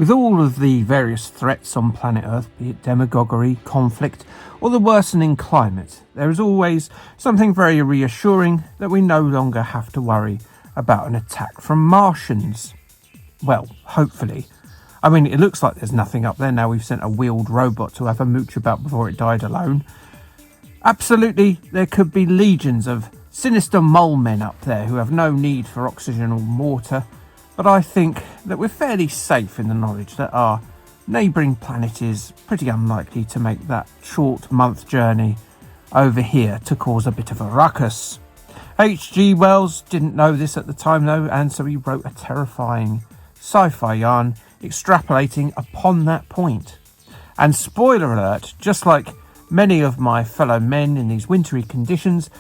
With all of the various threats on planet Earth, be it demagoguery, conflict, or the worsening climate, there is always something very reassuring that we no longer have to worry about an attack from Martians. Well, hopefully. I mean, it looks like there's nothing up there now we've sent a wheeled robot to have a mooch about before it died alone. Absolutely, there could be legions of sinister mole men up there who have no need for oxygen or water, but I think that we're fairly safe in the knowledge that our neighbouring planet is pretty unlikely to make that short month journey over here to cause a bit of a ruckus. H.G. Wells didn't know this at the time though, and so he wrote a terrifying sci-fi yarn extrapolating upon that point. And spoiler alert, just like many of my fellow men in these wintry conditions,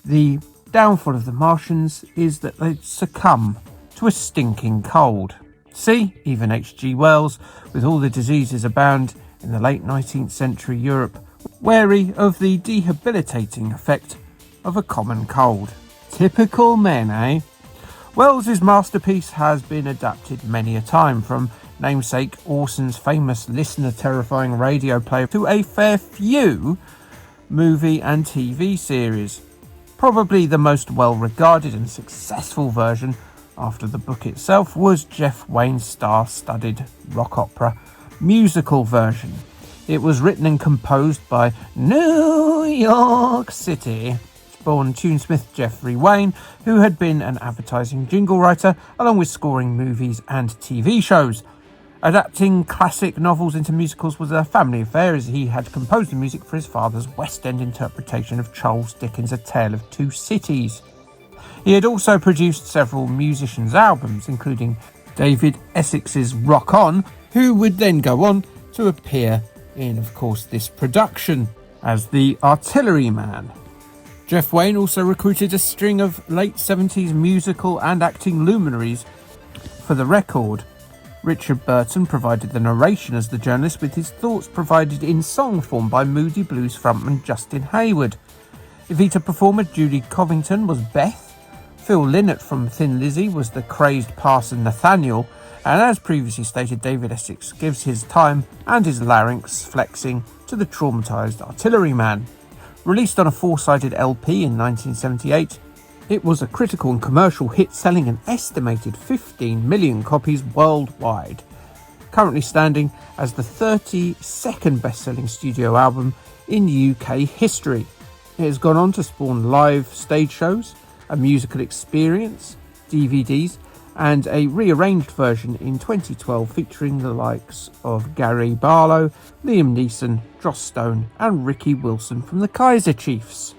the downfall of the Martians is that they succumb to a stinking cold. See, even H.G. Wells, with all the diseases abound in the late 19th century Europe, wary of the debilitating effect of a common cold. Typical men, eh? Wells's masterpiece has been adapted many a time, from namesake Orson's famous listener-terrifying radio play to a fair few movie and TV series. Probably the most well-regarded and successful version after the book itself was Jeff Wayne's star-studded rock opera musical version. It was written and composed by New York City born tunesmith Jeffrey Wayne, who had been an advertising jingle writer along with scoring movies and TV shows. Adapting classic novels into musicals was a family affair, as he had composed the music for his father's West End interpretation of Charles Dickens' A Tale of Two Cities. He had also produced several musicians' albums, including David Essex's Rock On, who would then go on to appear in, of course, this production as the Artilleryman. Jeff Wayne also recruited a string of late 70s musical and acting luminaries for the record. Richard Burton provided the narration as the journalist, with his thoughts provided in song form by Moody Blues frontman Justin Hayward. Evita performer Judy Covington was Beth. Phil Lynott from Thin Lizzy was the crazed Parson Nathaniel, and as previously stated, David Essex gives his time and his larynx flexing to the traumatised Artilleryman. Released on a four-sided LP in 1978, it was a critical and commercial hit, selling an estimated 15 million copies worldwide, currently standing as the 32nd best-selling studio album in UK history. It has gone on to spawn live stage shows, a musical experience, DVDs, and a rearranged version in 2012 featuring the likes of Gary Barlow, Liam Neeson, Joss Stone and Ricky Wilson from the Kaiser Chiefs.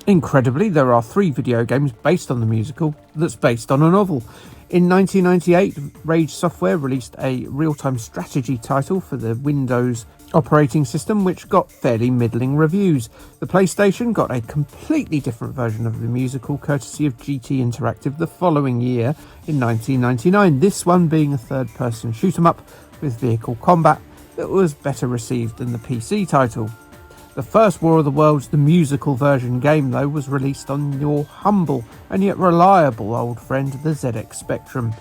Incredibly, there are 3 video games based on the musical that's based on a novel. In 1998, Rage Software released a real-time strategy title for the Windows operating system, which got fairly middling reviews. The PlayStation got a completely different version of the musical, courtesy of GT Interactive, the following year in 1999, this one being a third-person shoot-'em-up with vehicle combat that was better received than the PC title. The first War of the Worlds, the musical version game, though, was released on your humble and yet reliable old friend, the ZX Spectrum.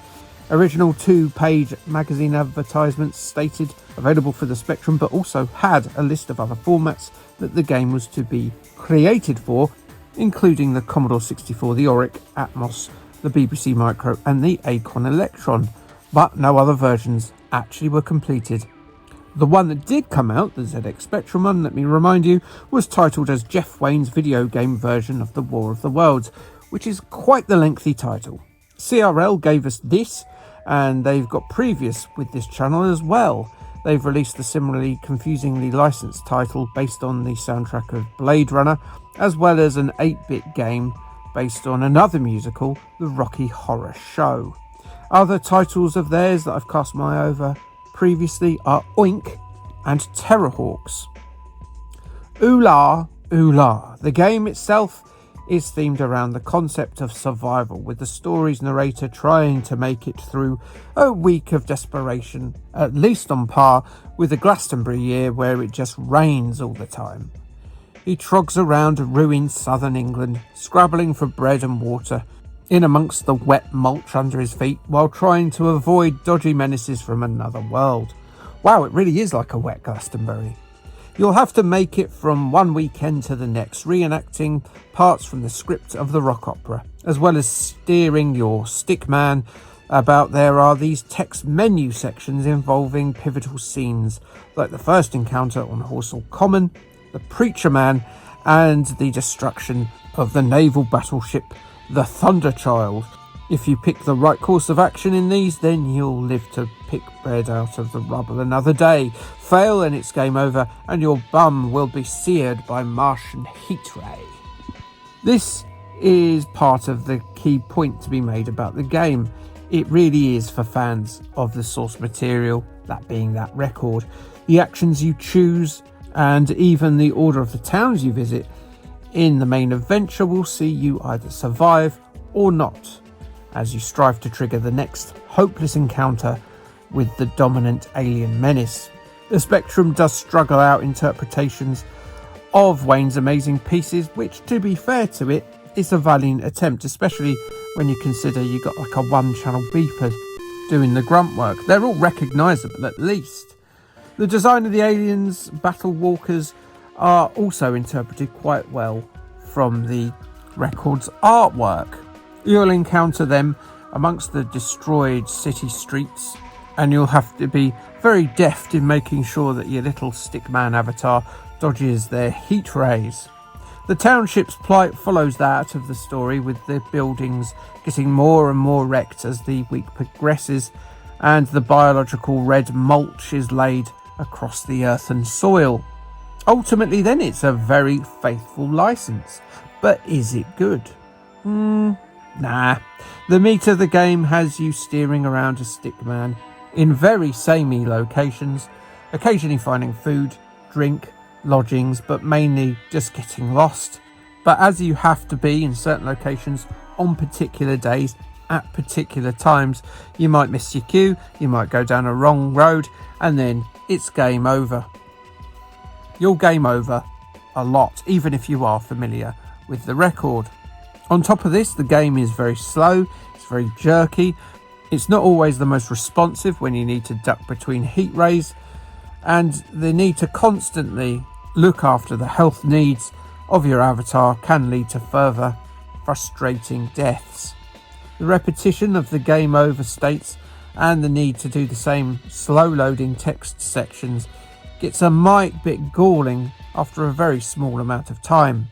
Original 2-page magazine advertisements stated available for the Spectrum, but also had a list of other formats that the game was to be created for, including the Commodore 64, the Auric, Atmos, the BBC Micro and the Acorn Electron, but no other versions actually were completed. The one that did come out, the ZX Spectrum one, let me remind you, was titled as Jeff Wayne's video game version of the War of the Worlds, which is quite the lengthy title. CRL gave us this, and they've got previous with this channel as well. They've released the similarly confusingly licensed title based on the soundtrack of Blade Runner, as well as an 8-bit game based on another musical, The Rocky Horror Show. Other titles of theirs that I've cast my eye over previously are Oink and Terrorhawks. Ooh-la, ooh-la. The game itself is themed around the concept of survival, with the story's narrator trying to make it through a week of desperation, at least on par with the Glastonbury year where it just rains all the time. He trogs around ruined southern England, scrabbling for bread and water, in amongst the wet mulch under his feet while trying to avoid dodgy menaces from another world. Wow, it really is like a wet Glastonbury. You'll have to make it from one weekend to the next, reenacting parts from the script of the rock opera, as well as steering your stickman about. There are these text menu sections involving pivotal scenes, like the first encounter on Horsell Common, the Preacher Man, and the destruction of the naval battleship, the Thunderchild. If you pick the right course of action in these, then you'll live to pick bread out of the rubble another day. Fail and it's game over, and your bum will be seared by Martian heat ray. This is part of the key point to be made about the game. It really is for fans of the source material, that being that record. The actions you choose, and even the order of the towns you visit in the main adventure will see you either survive or not, as you strive to trigger the next hopeless encounter with the dominant alien menace. The Spectrum does struggle out interpretations of Wayne's amazing pieces, which, to be fair to it, is a valiant attempt, especially when you consider you got like a one-channel beeper doing the grunt work. They're all recognisable at least. The design of the aliens, battle walkers, are also interpreted quite well from the record's artwork. You'll encounter them amongst the destroyed city streets, and you'll have to be very deft in making sure that your little stickman avatar dodges their heat rays. The township's plight follows that of the story, with the buildings getting more and more wrecked as the week progresses, and the biological red mulch is laid across the earthen soil. Ultimately then, it's a very faithful license, but is it good? Nah. The meat of the game has you steering around a stickman in very samey locations, occasionally finding food, drink, lodgings, but mainly just getting lost. But as you have to be in certain locations on particular days at particular times, you might miss your cue, you might go down a wrong road, and then it's game over. You'll game over a lot, even if you are familiar with the record. On top of this, the game is very slow, it's very jerky, it's not always the most responsive when you need to duck between heat rays, and the need to constantly look after the health needs of your avatar can lead to further frustrating deaths. The repetition of the game over states and the need to do the same slow loading text sections gets a mite bit galling after a very small amount of time.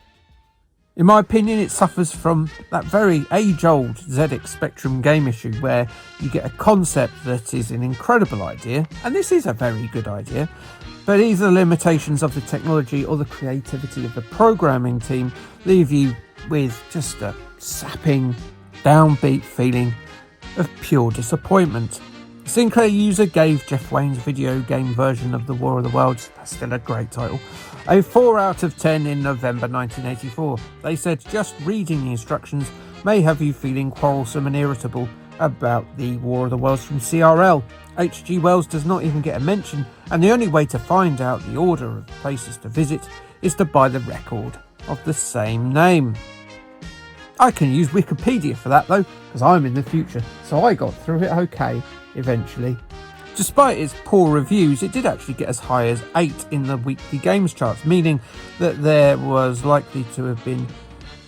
In my opinion, it suffers from that very age-old ZX Spectrum game issue, where you get a concept that is an incredible idea, and this is a very good idea, but either the limitations of the technology or the creativity of the programming team leave you with just a sapping, downbeat feeling of pure disappointment. A Sinclair user gave Jeff Wayne's video game version of The War of the Worlds, that's still a great title, a 4 out of 10 in November 1984. They said just reading the instructions may have you feeling quarrelsome and irritable about the War of the Worlds from CRL. H.G. Wells does not even get a mention, and the only way to find out the order of places to visit is to buy the record of the same name. I can use Wikipedia for that though, because I'm in the future, so I got through it okay eventually. Despite its poor reviews, it did actually get as high as 8 in the weekly games charts, meaning that there was likely to have been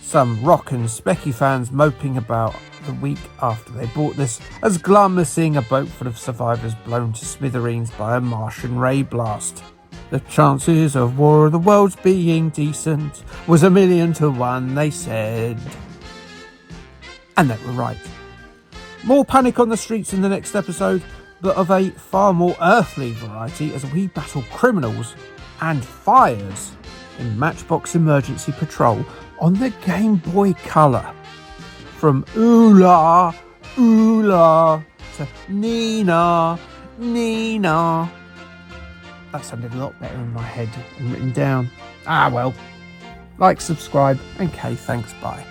some rock and specky fans moping about the week after they bought this, as glum as seeing a boat full of survivors blown to smithereens by a Martian ray blast. The chances of War of the Worlds being decent was 1,000,000 to 1, they said. And they were right. More panic on the streets in the next episode, but of a far more earthly variety, as we battle criminals and fires in Matchbox Emergency Patrol on the Game Boy Color. From ooh-la, ooh-la to Nina, Nina. That sounded a lot better in my head and written down. Ah well. Like, subscribe, and Kay, thanks, bye.